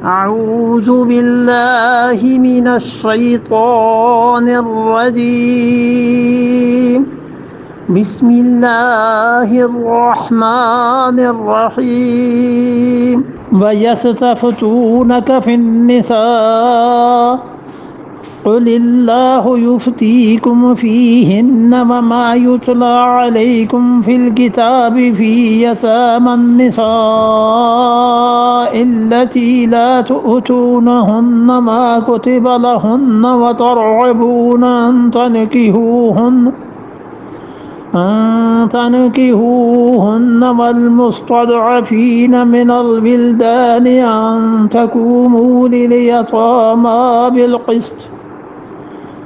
أعوذ بالله من الشيطان الرجيم بسم الله الرحمن الرحيم ويستفتونك في النساء قل الله يفتيكم فيهن وما يتلى عليكم في الكتاب في يتامى النساء التي لا تؤتونهن ما كتب لهن وترغبون أن تنكحوهن والمستضعفين من الولدان أن تقوموا لليتامى بالقسط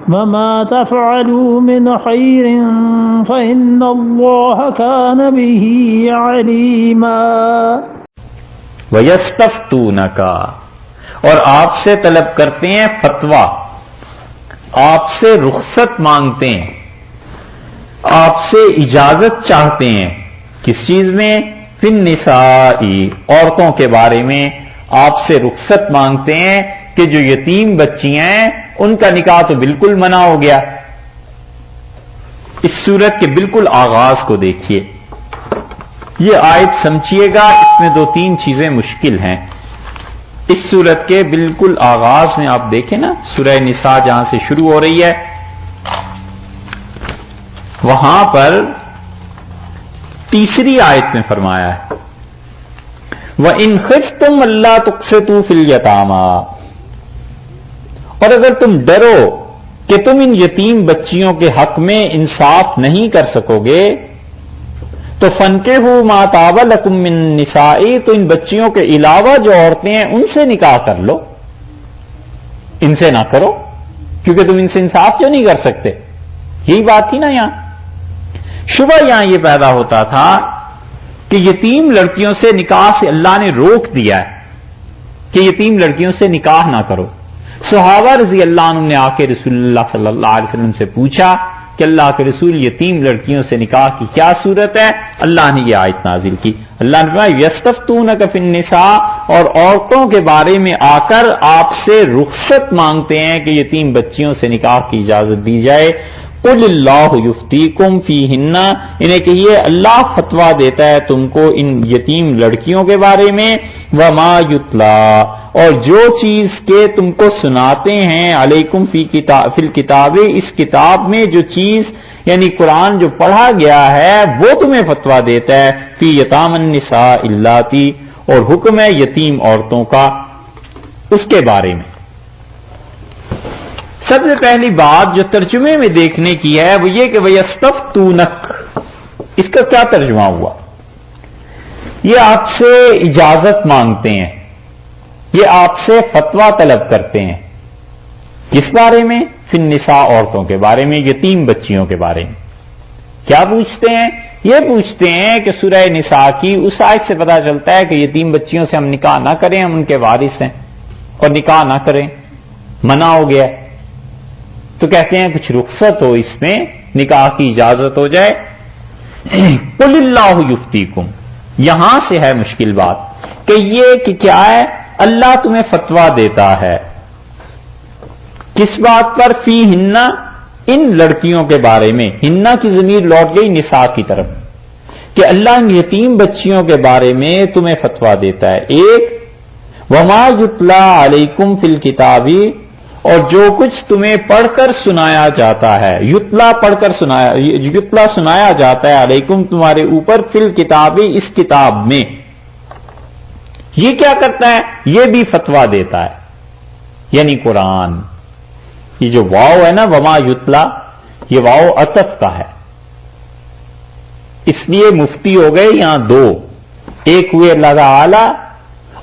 وما تفعلوا من خير فإن الله كان به عليما وَيَسْتَفْتُونَكَ، اور آپ سے طلب کرتے ہیں فتویٰ، آپ سے رخصت مانگتے ہیں، آپ سے اجازت چاہتے ہیں، کس چیز میں؟ فی النساء، عورتوں کے بارے میں آپ سے رخصت مانگتے ہیں کہ جو یتیم بچیاں ہیں ان کا نکاح تو بالکل منع ہو گیا۔ اس سورت کے بالکل آغاز کو دیکھیے، یہ آیت سمجھیے گا، اس میں دو تین چیزیں مشکل ہیں۔ اس سورت کے بالکل آغاز میں آپ دیکھیں نا، سورہ نساء جہاں سے شروع ہو رہی ہے وہاں پر تیسری آیت میں فرمایا ہے وَإِنْ خِفْتُمْ أَلَّا تُقْسِطُوا فِي الْيَتَامَى، اور اگر تم ڈرو کہ تم ان یتیم بچیوں کے حق میں انصاف نہیں کر سکو گے تو فَانكِحُوا مَا طَابَ لَكُم مِّن النِّسَاءِ، تو ان بچیوں کے علاوہ جو عورتیں ہیں ان سے نکاح کر لو، ان سے نہ کرو، کیونکہ تم ان سے انصاف کیوں نہیں کر سکتے؟ یہی بات تھی نا۔ یہاں شبہ یہاں یہ پیدا ہوتا تھا کہ یتیم لڑکیوں سے نکاح سے اللہ نے روک دیا ہے کہ یتیم لڑکیوں سے نکاح نہ کرو۔ صحابہ رضی اللہ عنہ نے آ کے رسول اللہ صلی اللہ علیہ وسلم سے پوچھا کہ اللہ کے رسول، یتیم لڑکیوں سے نکاح کی کیا صورت ہے؟ اللہ نے یہ آیت نازل کی۔ اللہ نے فرمایا یستفتونک فی النساء، اور عورتوں کے بارے میں آ کر آپ سے رخصت مانگتے ہیں کہ یتیم بچیوں سے نکاح کی اجازت دی جائے۔ قل اللہ یفتیکم فیہن، انہیں کہیے اللہ فتویٰ دیتا ہے تم کو ان یتیم لڑکیوں کے بارے میں، وما یتلا، اور جو چیز کے تم کو سناتے ہیں، علیکم فی الکتاب، اس کتاب میں جو چیز یعنی قرآن جو پڑھا گیا ہے وہ تمہیں فتویٰ دیتا ہے، فی یتام النساء اللاتی، اور حکم ہے یتیم عورتوں کا اس کے بارے میں۔ سب سے پہلی بات جو ترجمے میں دیکھنے کی ہے وہ یہ کہ وَيَسْتَفْتُونَكَ، اس کا کیا ترجمہ ہوا؟ یہ آپ سے اجازت مانگتے ہیں، یہ آپ سے فتویٰ طلب کرتے ہیں، کس بارے میں؟ فی النساء، عورتوں کے بارے میں، یتیم بچیوں کے بارے میں۔ کیا پوچھتے ہیں؟ یہ پوچھتے ہیں کہ سورہ نساء کی اس آیت سے پتہ چلتا ہے کہ یتیم بچیوں سے ہم نکاح نہ کریں، ہم ان کے وارث ہیں، اور نکاح نہ کریں منع ہو گیا، تو کہتے ہیں کچھ رخصت ہو، اس میں نکاح کی اجازت ہو جائے۔ قل اللہ یفتیکم، یہاں سے ہے مشکل بات کہ یہ کہ کیا ہے، اللہ تمہیں فتویٰ دیتا ہے کس بات پر؟ فی ہن، ان لڑکیوں کے بارے میں۔ ہنہ کی ضمیر لوٹ گئی نساء کی طرف، کہ اللہ ان یتیم بچیوں کے بارے میں تمہیں فتویٰ دیتا ہے۔ ایک وما یتلا علیکم فی الکتاب، اور جو کچھ تمہیں پڑھ کر سنایا جاتا ہے، یتلا پڑھ کر سنایا، یتلا سنایا جاتا ہے علیکم تمہارے اوپر، فی الکتاب اس کتاب میں۔ یہ کیا کرتا ہے؟ یہ بھی فتویٰ دیتا ہے، یعنی قرآن۔ یہ جو واو ہے نا وما یتلا، یہ واو عطف کا ہے، اس لیے مفتی ہو گئے یہاں دو، ایک ہوئے اللہ تعالی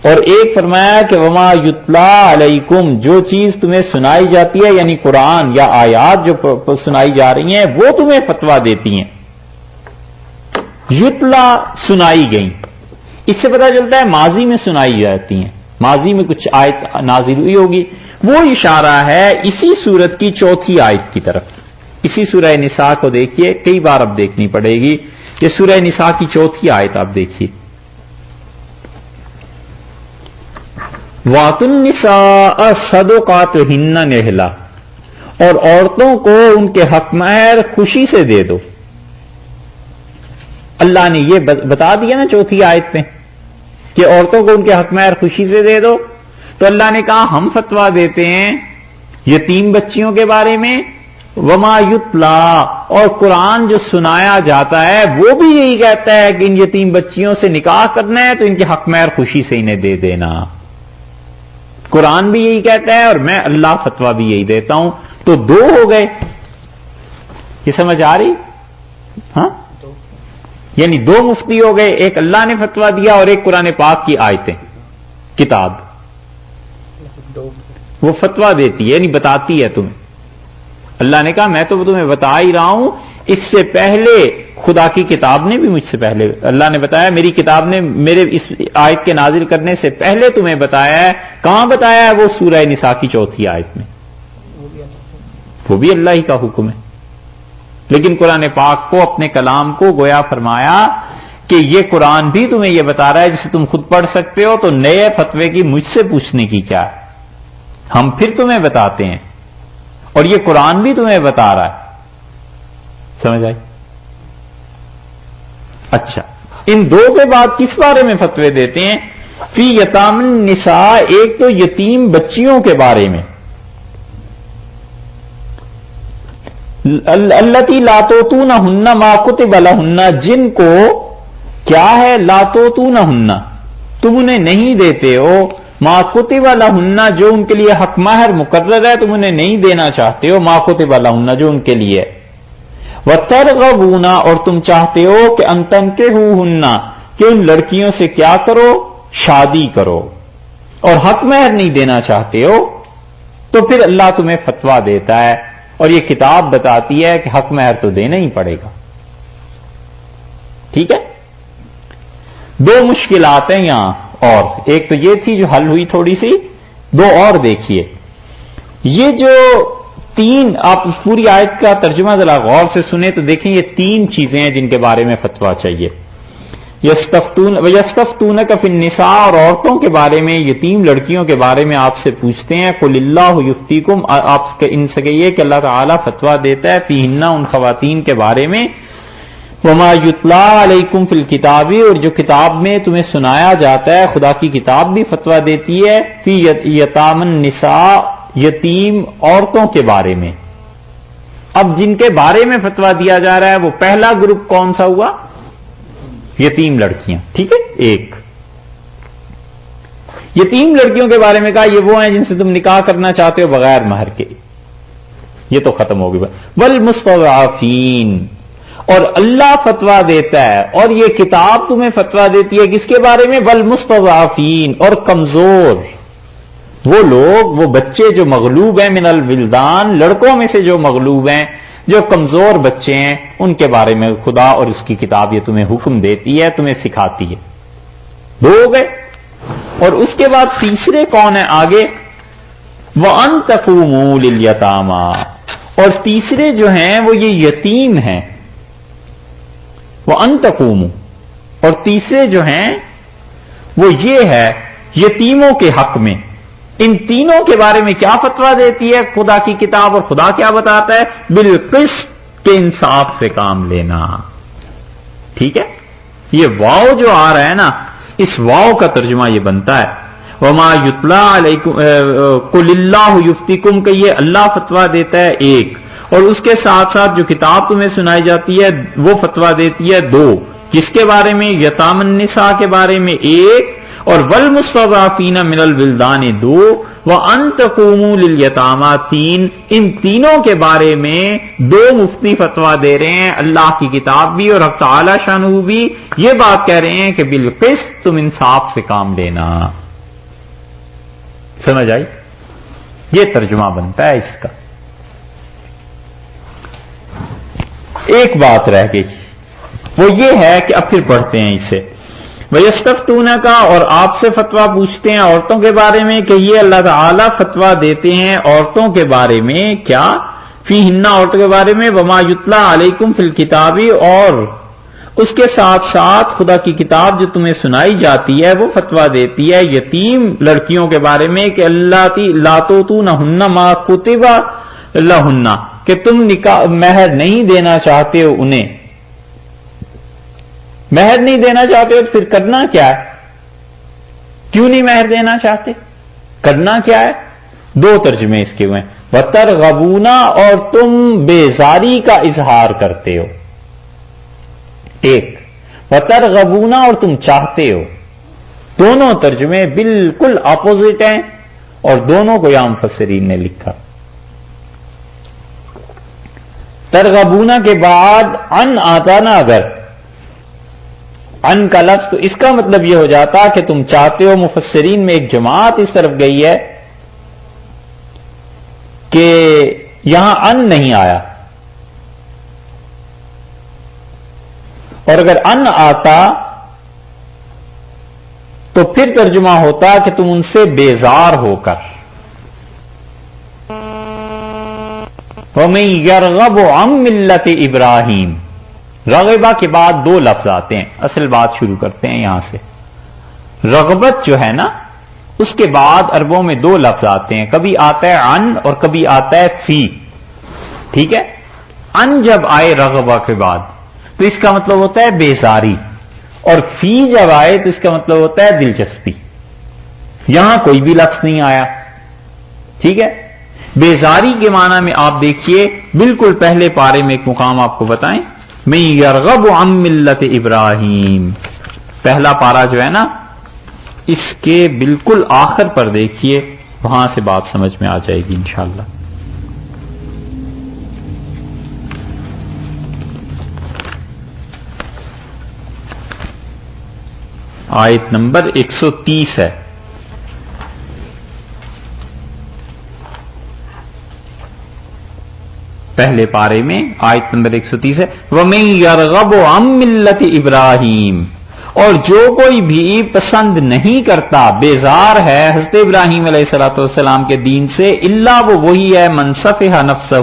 اور ایک فرمایا کہ وما یتلا علیکم، جو چیز تمہیں سنائی جاتی ہے یعنی قرآن یا آیات جو سنائی جا رہی ہیں وہ تمہیں فتویٰ دیتی ہیں۔ یتلا سنائی گئیں، اس سے پتہ چلتا ہے ماضی میں سنائی جاتی ہیں، ماضی میں کچھ آیت نازل ہوئی ہوگی۔ وہ اشارہ ہے اسی سورت کی چوتھی آیت کی طرف۔ اسی سورہ نساء کو دیکھیے، کئی بار اب دیکھنی پڑے گی، یہ سورہ نساء کی چوتھی آیت آپ دیکھیے۔ وَآتُوا النِّسَاءَ صَدُقَاتِهِنَّ نِحْلَةً، اور عورتوں کو ان کے حق مہر خوشی سے دے دو. اللہ نے یہ بتا دیا نا چوتھی آیت میں کہ عورتوں کو ان کے حق مہر خوشی سے دے دو. تو اللہ نے کہا ہم فتویٰ دیتے ہیں یتیم بچیوں کے بارے میں، وما یتلا، اور قرآن جو سنایا جاتا ہے وہ بھی یہی کہتا ہے کہ ان یتیم بچیوں سے نکاح کرنا ہے تو ان کے حق مہر خوشی سے انہیں دے دینا. قرآن بھی یہی کہتا ہے اور میں اللہ فتویٰ بھی یہی دیتا ہوں. تو دو ہو گئے. یہ سمجھ آ رہی؟ ہاں، یعنی دو مفتی ہو گئے، ایک اللہ نے فتویٰ دیا اور ایک قرآن پاک کی آیتیں، کتاب وہ فتویٰ دیتی ہے، یعنی بتاتی ہے تمہیں. اللہ نے کہا میں تو تمہیں بتا ہی رہا ہوں، اس سے پہلے خدا کی کتاب نے بھی مجھ سے پہلے، اللہ نے بتایا میری کتاب نے میرے اس آیت کے نازل کرنے سے پہلے تمہیں بتایا ہے. کہاں بتایا ہے؟ وہ سورہ نساء کی چوتھی آیت میں. وہ بھی اللہ ہی کا حکم ہے. لیکن قرآن پاک کو، اپنے کلام کو گویا فرمایا کہ یہ قرآن بھی تمہیں یہ بتا رہا ہے جسے تم خود پڑھ سکتے ہو، تو نئے فتوے کی مجھ سے پوچھنے کی کیا ہے؟ ہم پھر تمہیں بتاتے ہیں اور یہ قرآن بھی تمہیں بتا رہا ہے. سمجھ آئی؟ اچھا، ان دو کے بعد کس بارے میں فتوے دیتے ہیں؟ فی یتام النساء، ایک تو یتیم بچیوں کے بارے میں، اللتی لا توتونہن ما کتب لہن، جن کو کیا ہے؟ لا توتونہن، تم انہیں نہیں دیتے ہو، ما کتب لہن، جو ان کے لیے حق مہر مقرر ہے تم انہیں نہیں دینا چاہتے ہو، ما کتب لہن، جو ان کے لیے ہے. وترغبون، اور تم چاہتے ہو کہ ان تنکحوہن، کہ ان لڑکیوں سے کیا کرو؟ شادی کرو، اور حق مہر نہیں دینا چاہتے ہو. تو پھر اللہ تمہیں فتویٰ دیتا ہے اور یہ کتاب بتاتی ہے کہ حق مہر تو دینا ہی پڑے گا. ٹھیک ہے؟ دو مشکلات ہیں یہاں، اور ایک تو یہ تھی جو حل ہوئی تھوڑی سی، دو اور دیکھیے. یہ جو تین، آپ پوری آیت کا ترجمہ ذرا غور سے سنیں تو دیکھیں یہ تین چیزیں ہیں جن کے بارے میں فتویٰ چاہیے. یستفتونک فی النساء، اور عورتوں کے بارے میں، یتیم لڑکیوں کے بارے میں آپ سے پوچھتے ہیں. قل اللہ یفتیکم، آپ ان سے کہیے کہ اللہ تعالیٰ فتویٰ دیتا ہے فیہن، ان خواتین کے بارے میں. وما یتلا علیکم فی الکتاب، اور جو کتاب میں تمہیں سنایا جاتا ہے، خدا کی کتاب بھی فتویٰ دیتی ہے فی یتام النساء، یتیم عورتوں کے بارے میں. اب جن کے بارے میں فتویٰ دیا جا رہا ہے وہ پہلا گروپ کون سا ہوا؟ یتیم لڑکیاں. ٹھیک ہے؟ ایک یتیم لڑکیوں کے بارے میں کہا یہ وہ ہیں جن سے تم نکاح کرنا چاہتے ہو بغیر مہر کے. یہ تو ختم ہو گئی. والمستضعفین، اور اللہ فتویٰ دیتا ہے اور یہ کتاب تمہیں فتویٰ دیتی ہے کس کے بارے میں؟ والمستضعفین، اور کمزور، وہ لوگ، وہ بچے جو مغلوب ہیں، من الولدان، لڑکوں میں سے جو مغلوب ہیں، جو کمزور بچے ہیں، ان کے بارے میں خدا اور اس کی کتاب یہ تمہیں حکم دیتی ہے، تمہیں سکھاتی ہے. دو ہو گئے. اور اس کے بعد تیسرے کون ہیں آگے؟ وَأَن تَقُومُوا لِلْيَتَامَىٰ، اور تیسرے جو ہیں وہ یہ یتیم ہیں. وَأَن تَقُومُوا، اور تیسرے جو ہیں وہ یہ ہے یتیموں کے حق میں. ان تینوں کے بارے میں کیا فتویٰ دیتی ہے خدا کی کتاب، اور خدا کیا بتاتا ہے؟ بالقسط، کے انصاف سے کام لینا. ٹھیک ہے؟ یہ واو جو آ رہا ہے نا، اس واو کا ترجمہ یہ بنتا ہے وما یتلا علیکم قل اللہ یفتیکم، کہ یہ اللہ فتویٰ دیتا ہے ایک، اور اس کے ساتھ ساتھ جو کتاب تمہیں سنائی جاتی ہے وہ فتویٰ دیتی ہے دو. کس کے بارے میں؟ یتام النساء کے بارے میں ایک، اور والمستضعفین من الولدان دو، وان تقوموا للیتامیٰ تین. ان تینوں کے بارے میں دو مفتی فتویٰ دے رہے ہیں، اللہ کی کتاب بھی اور حق تعالی شانہ بھی یہ بات کہہ رہے ہیں کہ بالقسط، تم انصاف سے کام لینا. سمجھ آئی؟ یہ ترجمہ بنتا ہے اس کا. ایک بات رہ گئی، وہ یہ ہے کہ اب پھر پڑھتے ہیں اسے. وَيَسْتَفْتُونَكَ، اور آپ سے فتویٰ پوچھتے ہیں عورتوں کے بارے میں، کہ یہ اللہ تعالیٰ فتویٰ دیتے ہیں عورتوں کے بارے میں. کیا؟ فیہن، عورتوں کے بارے میں. وما یتلا علیکم فی الکتاب، اور اس کے ساتھ ساتھ خدا کی کتاب جو تمہیں سنائی جاتی ہے وہ فتویٰ دیتی ہے یتیم لڑکیوں کے بارے میں کہ اللہ لاتوتونہن ما کتب لہن، کہ تم نکاح مہر نہیں دینا چاہتے ہو انہیں، مہر نہیں دینا چاہتے ہو تو پھر کرنا کیا ہے؟ کیوں نہیں مہر دینا چاہتے؟ کرنا کیا ہے؟ دو ترجمے اس کے ہوئے ہیں، وَتَرْغَبُونَ، اور تم بیزاری کا اظہار کرتے ہو، ایک وَتَرْغَبُونَ اور تم چاہتے ہو، دونوں ترجمے بالکل اپوزٹ ہیں اور دونوں کو یہاں مفسرین نے لکھا۔ ترغبونا کے بعد ان آتا نا، اگر ان کا لفظ تو اس کا مطلب یہ ہو جاتا کہ تم چاہتے ہو۔ مفسرین میں ایک جماعت اس طرف گئی ہے کہ یہاں ان نہیں آیا، اور اگر ان آتا تو پھر ترجمہ ہوتا کہ تم ان سے بیزار ہو کر۔ وَمَن يَرْغَبُ عَن مِّلَّةِ ابراہیم، رغبہ کے بعد دو لفظ آتے ہیں، اصل بات شروع کرتے ہیں یہاں سے۔ رغبت جو ہے نا اس کے بعد عربوں میں دو لفظ آتے ہیں، کبھی آتا ہے عن اور کبھی آتا ہے فی، ٹھیک ہے؟ عن جب آئے رغبہ کے بعد تو اس کا مطلب ہوتا ہے بیزاری، اور فی جب آئے تو اس کا مطلب ہوتا ہے دلچسپی۔ یہاں کوئی بھی لفظ نہیں آیا، ٹھیک ہے؟ بیزاری کے معنی میں آپ دیکھیے بالکل پہلے پارے میں ایک مقام آپ کو بتائیں، من یرغب عن ملت ابراہیم، پہلا پارا جو ہے نا اس کے بالکل آخر پر دیکھیے، وہاں سے بات سمجھ میں آ جائے گی انشاءاللہ۔ آیت نمبر 130 ہے، پہلے پارے میں آیت نمبر 130 ہے، وَمَن يَرْغَبُ عَن مِّلَّةِ ابراہیم، اور جو کوئی بھی پسند نہیں کرتا، بیزار ہے حضرت ابراہیم علیہ الصلوۃ والسلام کے دین سے، الا وہ وہی ہے من صفح نفسہ،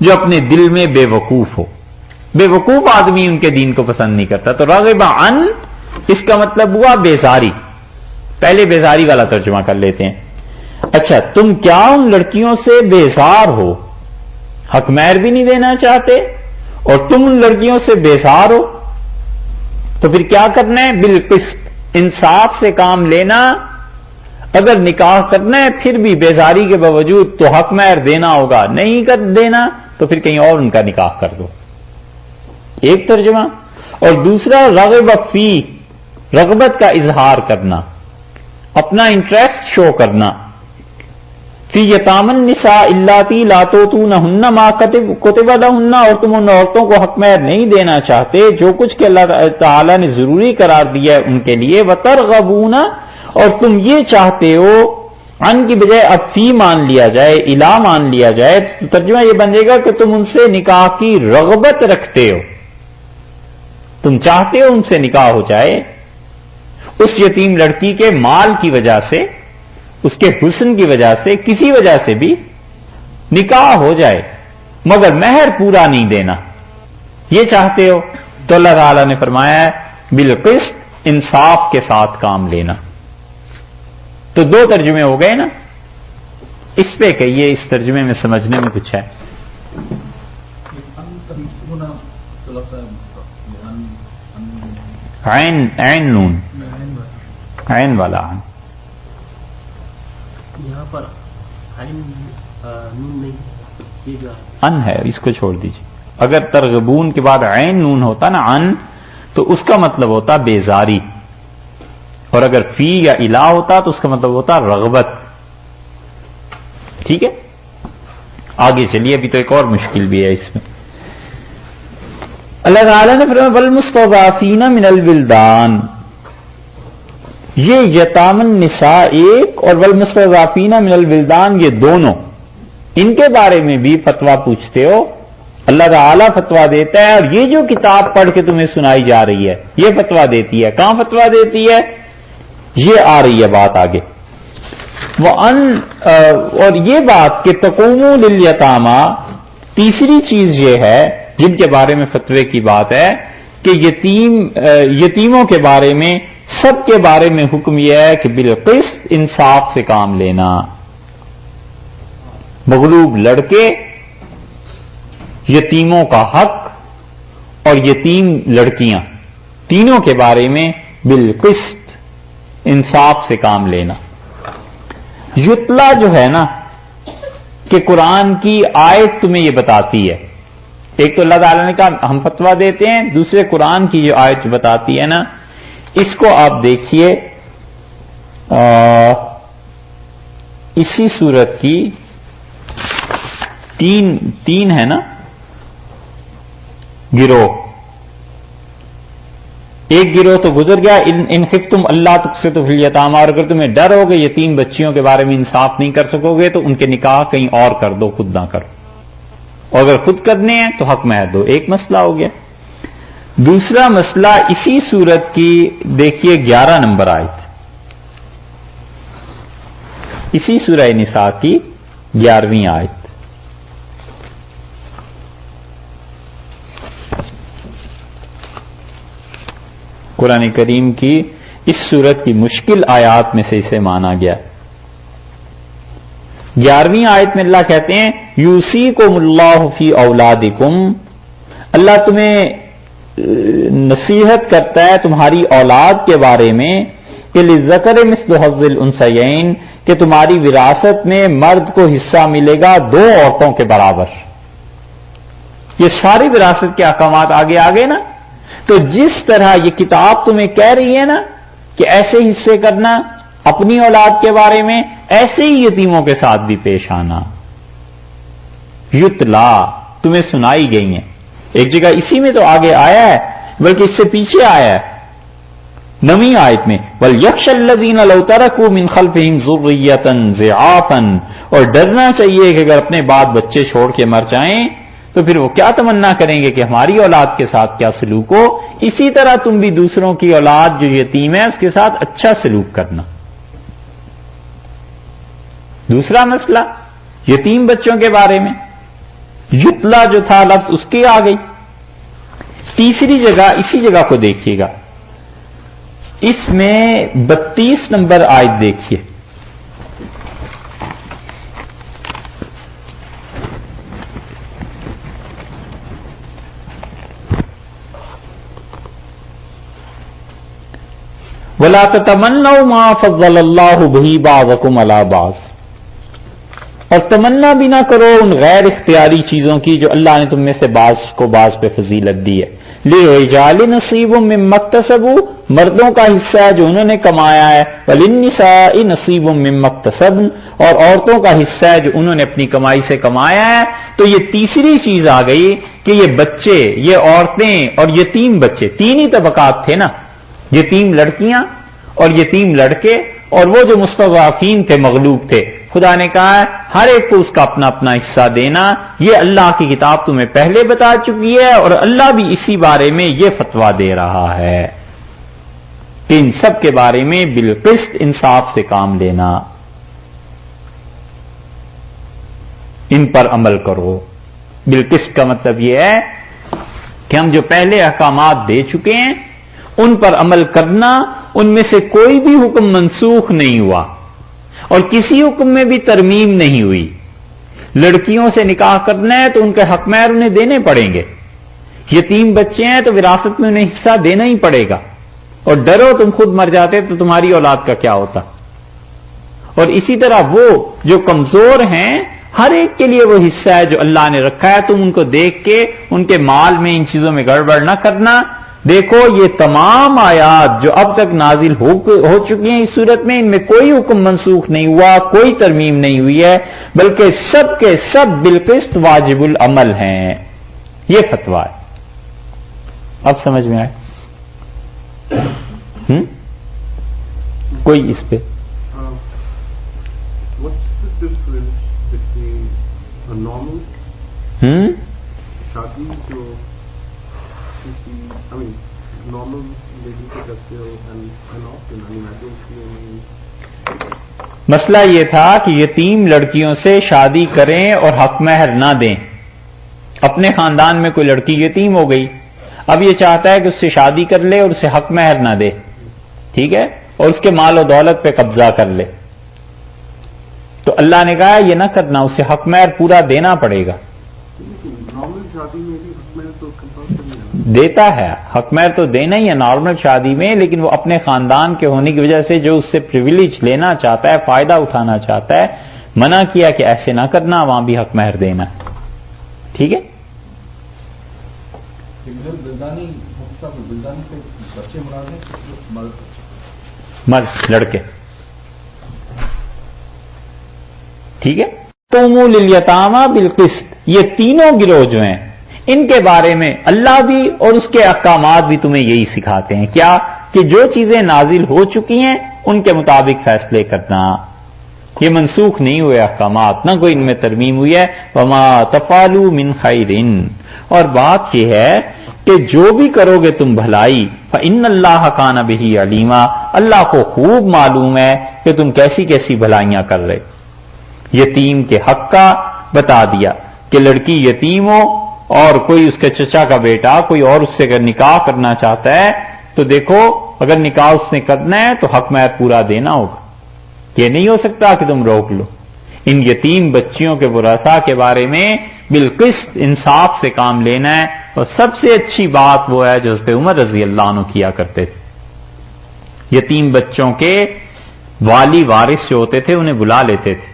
جو اپنے دل میں بے وقوف ہو۔ بے وقوف آدمی ان کے دین کو پسند نہیں کرتا، تو رغب عن اس کا مطلب ہوا بیزاری۔ پہلے بیزاری والا ترجمہ کر لیتے ہیں۔ اچھا، تم کیا ان لڑکیوں سے بیزار ہو، حق مہر بھی نہیں دینا چاہتے اور تم ان لڑکیوں سے بیزار ہو، تو پھر کیا کرنا ہے؟ بالقسط، انصاف سے کام لینا۔ اگر نکاح کرنا ہے پھر بھی بیزاری کے باوجود تو حق مہر دینا ہوگا، نہیں کر دینا تو پھر کہیں اور ان کا نکاح کر دو، ایک ترجمہ۔ اور دوسرا رغب فی، رغبت کا اظہار کرنا، اپنا انٹرسٹ شو کرنا۔ فی یتام النساء اللاتی لا توتونہن ما کتب لہن، اور تم ان عورتوں کو حق مہر نہیں دینا چاہتے جو کچھ کہ اللہ تعالیٰ نے ضروری قرار دیا ہے ان کے لیے۔ وترغبون، اور تم یہ چاہتے ہو، عن کی بجائے اب فی مان لیا جائے، الا مان لیا جائے تو ترجمہ یہ بن جائے گا کہ تم ان سے نکاح کی رغبت رکھتے ہو، تم چاہتے ہو ان سے نکاح ہو جائے، اس یتیم لڑکی کے مال کی وجہ سے، اس کے حسن کی وجہ سے، کسی وجہ سے بھی نکاح ہو جائے، مگر مہر پورا نہیں دینا، یہ چاہتے ہو تو اللہ تعالیٰ نے فرمایا ہے بالقسط، انصاف کے ساتھ کام لینا۔ تو دو ترجمے ہو گئے نا، اس پہ کہیے اس ترجمے میں سمجھنے میں کچھ ہے؟ عین نون، عین والا یہاں پر نون نہیں، ان ہے، اس کو چھوڑ دیجیے۔ اگر ترغبون کے بعد عین نون ہوتا نا ان، تو اس کا مطلب ہوتا بیزاری، اور اگر فی یا الا ہوتا تو اس کا مطلب ہوتا رغبت، ٹھیک ہے؟ آگے چلیے، ابھی تو ایک اور مشکل بھی ہے اس میں۔ اللہ تعالیٰ نے فرمایا والمستضعفین من الولدان، یہ یتام النساء ایک اور والمستضعفین من الولدان یہ دونوں، ان کے بارے میں بھی فتویٰ پوچھتے ہو، اللہ تعالیٰ فتویٰ دیتا ہے، اور یہ جو کتاب پڑھ کے تمہیں سنائی جا رہی ہے یہ فتویٰ دیتی ہے۔ کہاں فتویٰ دیتی ہے؟ یہ آ رہی ہے بات آگے، اور یہ بات کہ تقوموا للیتامى، تیسری چیز یہ ہے جن کے بارے میں فتوے کی بات ہے کہ یتیموں کے بارے میں سب کے بارے میں حکم یہ ہے کہ بالقسط انصاف سے کام لینا. مغلوب لڑکے، یتیموں کا حق اور یتیم لڑکیاں، تینوں کے بارے میں بالقسط انصاف سے کام لینا. یتلا جو ہے نا کہ قرآن کی آیت تمہیں یہ بتاتی ہے. ایک تو اللہ تعالیٰ نے کہا ہم فتویٰ دیتے ہیں، دوسرے قرآن کی جو آیت بتاتی ہے نا، اس کو آپ دیکھیے اسی سورت کی تین ہے نا گروہ. ایک گروہ تو گزر گیا، ان خفتم اللہ تقسطوا فی الیتامى، اور اگر تمہیں ڈر ہو کہ یتیم بچیوں کے بارے میں انصاف نہیں کر سکو گے تو ان کے نکاح کہیں اور کر دو، خود نہ کرو، اور اگر خود کرنے ہیں تو حق مہر دو. ایک مسئلہ ہو گیا. دوسرا مسئلہ اسی سورت کی دیکھیے 11 نمبر آیت، اسی سورہ نساء کی 11ویں آیت. قرآن کریم کی اس سورت کی مشکل آیات میں سے اسے مانا گیا. 11ویں آیت میں اللہ کہتے ہیں یوصیکم اللہ فی اولادکم، اللہ تمہیں نصیحت کرتا ہے تمہاری اولاد کے بارے میں کہ للذکر مثل حظ الانثیین، کہ تمہاری وراثت میں مرد کو حصہ ملے گا 2 عورتوں کے برابر. یہ ساری وراثت کے احکامات آگے آگے نا. تو جس طرح یہ کتاب تمہیں کہہ رہی ہے نا کہ ایسے حصے کرنا اپنی اولاد کے بارے میں، ایسے ہی یتیموں کے ساتھ بھی پیش آنا. یتلا تمہیں سنائی گئی ہیں. ایک جگہ اسی میں تو آگے آیا ہے، بلکہ اس سے پیچھے آیا ہے 9ویں آیت میں وَلْيَخْشَ الَّذِينَ لَوْ تَرَكُوا مِنْ خَلْفِهِمْ ذُرِّيَّةً ضِعَافًا، اور ڈرنا چاہیے کہ اگر اپنے بعد بچے چھوڑ کے مر جائیں تو پھر وہ کیا تمنا کریں گے کہ ہماری اولاد کے ساتھ کیا سلوک ہو. اسی طرح تم بھی دوسروں کی اولاد جو یتیم ہے اس کے ساتھ اچھا سلوک کرنا. دوسرا مسئلہ یتیم بچوں کے بارے میں یتلا جو تھا لفظ اس کی آ گئی. تیسری جگہ اسی جگہ کو دیکھیے گا، اس میں 32 نمبر آیت دیکھیے. وَلَا تَتَمَنَّوْا مَا فَضَّلَ اللَّهُ بِهِ بَعْضَكُمْ عَلَى بَعْضٍ، اور تمنا بھی نہ کرو ان غیر اختیاری چیزوں کی جو اللہ نے تم میں سے بعض کو بعض پہ فضیلت دی ہے. لِلرِّجَالِ نَصِيبٌ مِّمَّا اكْتَسَبُوا، مردوں کا حصہ ہے جو انہوں نے کمایا ہے. وَلِلنِّسَاءِ نَصِيبٌ مِّمَّا اكْتَسَبْنَ، اور عورتوں کا حصہ ہے جو انہوں نے اپنی کمائی سے کمایا ہے. تو یہ تیسری چیز آ گئی کہ یہ بچے، یہ عورتیں اور یتیم بچے، 3 ہی طبقات تھے نا، یتیم لڑکیاں اور یتیم لڑکے اور وہ جو مستضعفین تھے، مغلوب تھے. خدا نے کہا ہے ہر ایک کو اس کا اپنا اپنا حصہ دینا. یہ اللہ کی کتاب تمہیں پہلے بتا چکی ہے اور اللہ بھی اسی بارے میں یہ فتویٰ دے رہا ہے کہ ان سب کے بارے میں بالقسط انصاف سے کام لینا، ان پر عمل کرو. بالقسط کا مطلب یہ ہے کہ ہم جو پہلے احکامات دے چکے ہیں ان پر عمل کرنا، ان میں سے کوئی بھی حکم منسوخ نہیں ہوا اور کسی حکم میں بھی ترمیم نہیں ہوئی. لڑکیوں سے نکاح کرنا ہے تو ان کے حق مہر انہیں دینے پڑیں گے. یتیم بچے ہیں تو وراثت میں انہیں حصہ دینا ہی پڑے گا. اور ڈرو تم خود مر جاتے تو تمہاری اولاد کا کیا ہوتا. اور اسی طرح وہ جو کمزور ہیں ہر ایک کے لیے وہ حصہ ہے جو اللہ نے رکھا ہے. تم ان کو دیکھ کے ان کے مال میں ان چیزوں میں گڑبڑ نہ کرنا. دیکھو یہ تمام آیات جو اب تک نازل ہو چکی ہیں اس صورت میں، ان میں کوئی حکم منسوخ نہیں ہوا، کوئی ترمیم نہیں ہوئی ہے، بلکہ سب کے سب بالقسط واجب العمل ہیں. یہ فتویٰ ہے. اب سمجھ میں آئے؟ کوئی اس پہ شادی جو نارمل لیڈی کو کرتے ہو مسئلہ یہ تھا کہ یتیم لڑکیوں سے شادی کریں اور حق مہر نہ دیں. اپنے خاندان میں کوئی لڑکی یتیم ہو گئی، اب یہ چاہتا ہے کہ اس سے شادی کر لے اور اسے حق مہر نہ دے، ٹھیک ہے، اور اس کے مال و دولت پہ قبضہ کر لے، تو اللہ نے کہا یہ نہ کرنا، اسے حق مہر پورا دینا پڑے گا۔ نارمل شادی میں بھی حق مہر تو کمپلسری ہے، دیتا ہے، حق مہر تو دینا ہی ہے نارمل شادی میں، لیکن وہ اپنے خاندان کے ہونے کی وجہ سے جو اس سے پریویلیج لینا چاہتا ہے، فائدہ اٹھانا چاہتا ہے، منع کیا کہ ایسے نہ کرنا، وہاں بھی حق مہر دینا، ٹھیک ہے۔ بلدانی سے بچے مراد ہیں، مرد لڑکے، ٹھیک ہے۔ قوموا للیتامى بالقسط، یہ تینوں گروہ جو ہیں ان کے بارے میں اللہ بھی اور اس کے احکامات بھی تمہیں یہی سکھاتے ہیں، کیا کہ جو چیزیں نازل ہو چکی ہیں ان کے مطابق فیصلے کرنا، یہ منسوخ نہیں ہوئے احکامات، نہ کوئی ان میں ترمیم ہوئی ہے۔ وما تفعلوا من خیر، اور بات یہ ہے کہ جو بھی کرو گے تم بھلائی، فإن اللہ کان بہ علیما، اللہ کو خوب معلوم ہے کہ تم کیسی کیسی بھلائیاں کر رہے۔ یتیم کے حق کا بتا دیا کہ لڑکی یتیم ہو اور کوئی اس کے چچا کا بیٹا کوئی اور اس سے اگر نکاح کرنا چاہتا ہے تو دیکھو اگر نکاح اس نے کرنا ہے تو حق مہر پورا دینا ہوگا، یہ نہیں ہو سکتا کہ تم روک لو۔ ان یتیم بچیوں کے ورثاء کے بارے میں بالقسط انصاف سے کام لینا ہے، اور سب سے اچھی بات وہ ہے جو حضرت عمر رضی اللہ عنہ کیا کرتے تھے۔ یتیم بچوں کے والی وارث جو ہوتے تھے انہیں بلا لیتے تھے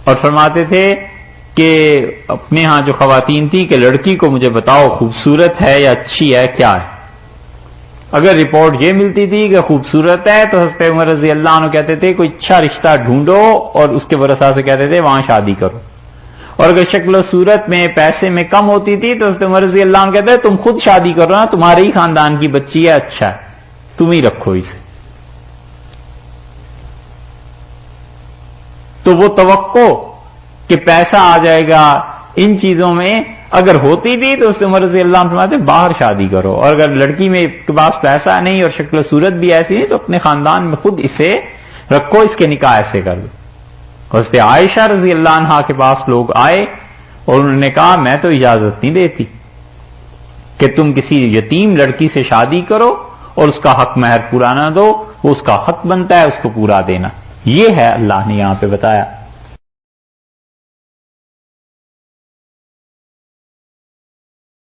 اور فرماتے تھے کہ اپنے ہاں جو خواتین تھی کہ لڑکی کو مجھے بتاؤ خوبصورت ہے یا اچھی ہے، کیا ہے۔ اگر رپورٹ یہ ملتی تھی کہ خوبصورت ہے تو حضرت عمر رضی اللہ عنہ کہتے تھے کوئی اچھا رشتہ ڈھونڈو اور اس کے ورثاء سے کہتے تھے وہاں شادی کرو، اور اگر شکل و صورت میں پیسے میں کم ہوتی تھی تو حضرت عمر رضی اللہ عنہ کہتے تم خود شادی کرو نا، تمہارے ہی خاندان کی بچی ہے، اچھا ہے، تم ہی رکھو اسے۔ تو وہ توقع کہ پیسہ آ جائے گا ان چیزوں میں اگر ہوتی تھی تو اس عمر رضی اللہ عنہ فرماتے باہر شادی کرو، اور اگر لڑکی میں کے پاس پیسہ نہیں اور شکل و صورت بھی ایسی نہیں تو اپنے خاندان میں خود اسے رکھو، اس کے نکاح ایسے کر دو۔ حضرت عائشہ رضی اللہ عنہا کے پاس لوگ آئے اور انہوں نے کہا میں تو اجازت نہیں دیتی کہ تم کسی یتیم لڑکی سے شادی کرو اور اس کا حق مہر پورا نہ دو، وہ اس کا حق بنتا ہے اس کو پورا دینا۔ یہ ہے اللہ نے یہاں پہ بتایا۔